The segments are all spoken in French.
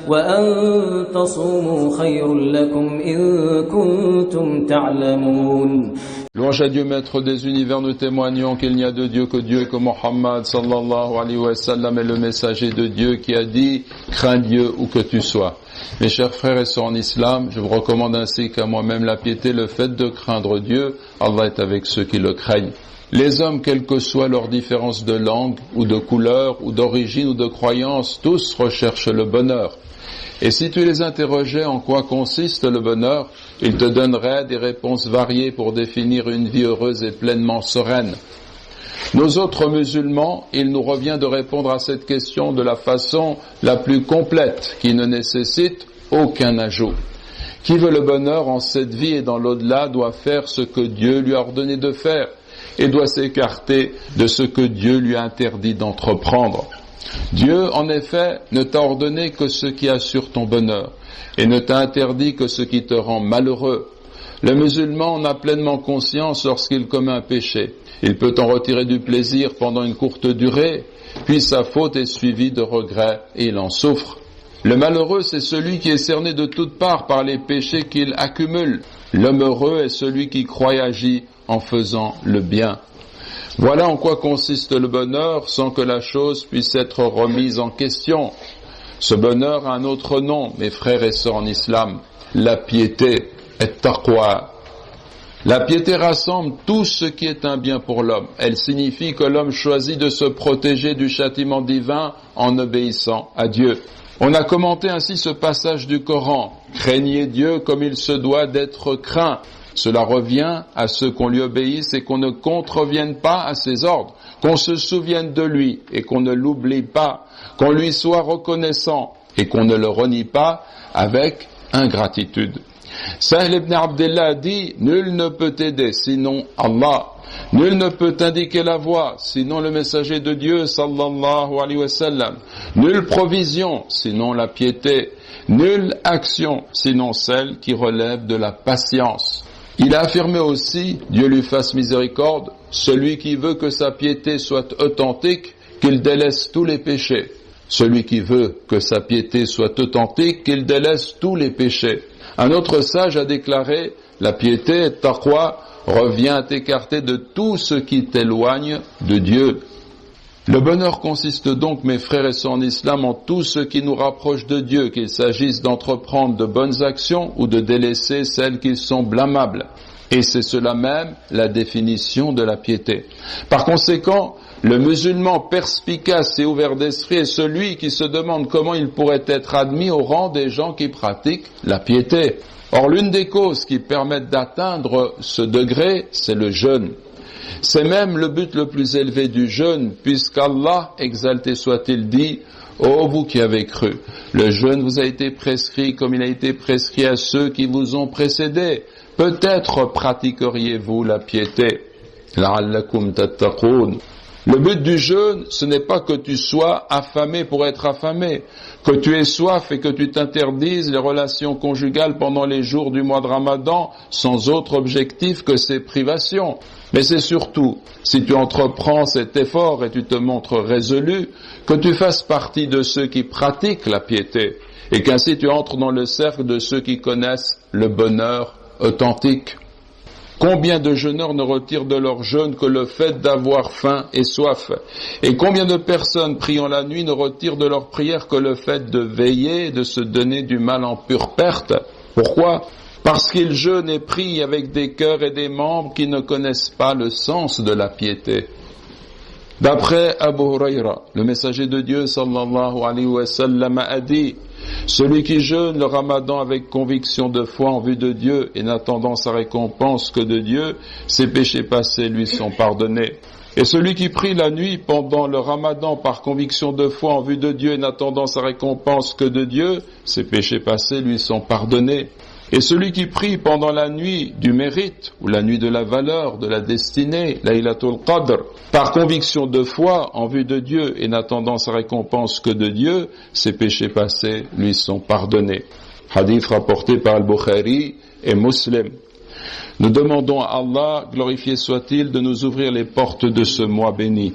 وأن تصوموا خير لكم إن كنتم تعلمون. Louange à Dieu, maître des univers, nous témoignons qu'il n'y a de Dieu que Dieu et que Mohammed sallallahu alayhi wa sallam est le messager de Dieu qui a dit « Crains Dieu où que tu sois ». Mes chers frères et sœurs en islam, je vous recommande ainsi qu'à moi-même la piété, le fait de craindre Dieu. Allah est avec ceux qui le craignent. Les hommes, quelles que soient leurs différences de langue ou de couleur ou d'origine ou de croyance, tous recherchent le bonheur. Et si tu les interrogeais en quoi consiste le bonheur, ils te donneraient des réponses variées pour définir une vie heureuse et pleinement sereine. Nos autres musulmans, il nous revient de répondre à cette question de la façon la plus complète, qui ne nécessite aucun ajout. Qui veut le bonheur en cette vie et dans l'au-delà doit faire ce que Dieu lui a ordonné de faire et doit s'écarter de ce que Dieu lui a interdit d'entreprendre. Dieu, en effet, ne t'a ordonné que ce qui assure ton bonheur et ne t'a interdit que ce qui te rend malheureux. Le musulman en a pleinement conscience lorsqu'il commet un péché. Il peut en retirer du plaisir pendant une courte durée, puis sa faute est suivie de regrets et il en souffre. Le malheureux, c'est celui qui est cerné de toutes parts par les péchés qu'il accumule. L'homme heureux est celui qui croit et agit en faisant le bien. Voilà en quoi consiste le bonheur sans que la chose puisse être remise en question. Ce bonheur a un autre nom, mes frères et sœurs en islam, la piété, at-taqwa. La piété rassemble tout ce qui est un bien pour l'homme. Elle signifie que l'homme choisit de se protéger du châtiment divin en obéissant à Dieu. On a commenté ainsi ce passage du Coran. Craignez Dieu comme il se doit d'être craint. Cela revient à ce qu'on lui obéisse et qu'on ne contrevienne pas à ses ordres, qu'on se souvienne de lui et qu'on ne l'oublie pas, qu'on lui soit reconnaissant et qu'on ne le renie pas avec ingratitude. Sahl ibn Abdullah a dit « Nul ne peut t'aider sinon Allah. Nul ne peut t'indiquer la voie sinon le messager de Dieu sallallahu alayhi wa sallam. Nulle provision sinon la piété. Nulle action sinon celle qui relève de la patience. » Il a affirmé aussi, Dieu lui fasse miséricorde, celui qui veut que sa piété soit authentique, qu'il délaisse tous les péchés. Celui qui veut que sa piété soit authentique, qu'il délaisse tous les péchés. Un autre sage a déclaré, la piété, taqwa, revient à t'écarter de tout ce qui t'éloigne de Dieu. Le bonheur consiste donc, mes frères et sœurs en islam, en tout ce qui nous rapproche de Dieu, qu'il s'agisse d'entreprendre de bonnes actions ou de délaisser celles qui sont blâmables. Et c'est cela même la définition de la piété. Par conséquent, le musulman perspicace et ouvert d'esprit est celui qui se demande comment il pourrait être admis au rang des gens qui pratiquent la piété. Or, l'une des causes qui permettent d'atteindre ce degré, c'est le jeûne. C'est même le but le plus élevé du jeûne, puisqu'Allah, exalté soit-il, dit « Ô vous qui avez cru, le jeûne vous a été prescrit comme il a été prescrit à ceux qui vous ont précédés. Peut-être pratiqueriez-vous la piété. La'allakum tattaqoun. » Le but du jeûne, ce n'est pas que tu sois affamé pour être affamé, que tu aies soif et que tu t'interdises les relations conjugales pendant les jours du mois de Ramadan sans autre objectif que ces privations. Mais c'est surtout, si tu entreprends cet effort et tu te montres résolu, que tu fasses partie de ceux qui pratiquent la piété et qu'ainsi tu entres dans le cercle de ceux qui connaissent le bonheur authentique. Combien de jeûneurs ne retirent de leur jeûne que le fait d'avoir faim et soif? Et combien de personnes priant la nuit ne retirent de leur prière que le fait de veiller et de se donner du mal en pure perte? Pourquoi? Parce qu'ils jeûnent et prient avec des cœurs et des membres qui ne connaissent pas le sens de la piété. D'après Abu Huraira, le messager de Dieu sallallahu alayhi wa sallam a dit: celui qui jeûne le Ramadan avec conviction de foi en vue de Dieu et n'attendant sa récompense que de Dieu, ses péchés passés lui sont pardonnés. Et celui qui prie la nuit pendant le Ramadan par conviction de foi en vue de Dieu et n'attendant sa récompense que de Dieu, ses péchés passés lui sont pardonnés. Et celui qui prie pendant la nuit du mérite, ou la nuit de la valeur, de la destinée, Laylatul Qadr, par conviction de foi en vue de Dieu et n'attendant sa récompense que de Dieu, ses péchés passés lui sont pardonnés. Hadith rapporté par Al-Bukhari et Muslim. Nous demandons à Allah, glorifié soit-il, de nous ouvrir les portes de ce mois béni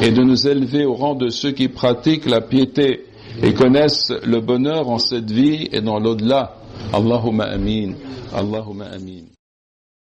et de nous élever au rang de ceux qui pratiquent la piété et connaissent le bonheur en cette vie et dans l'au-delà. Allahumma amin. Allahumma amin.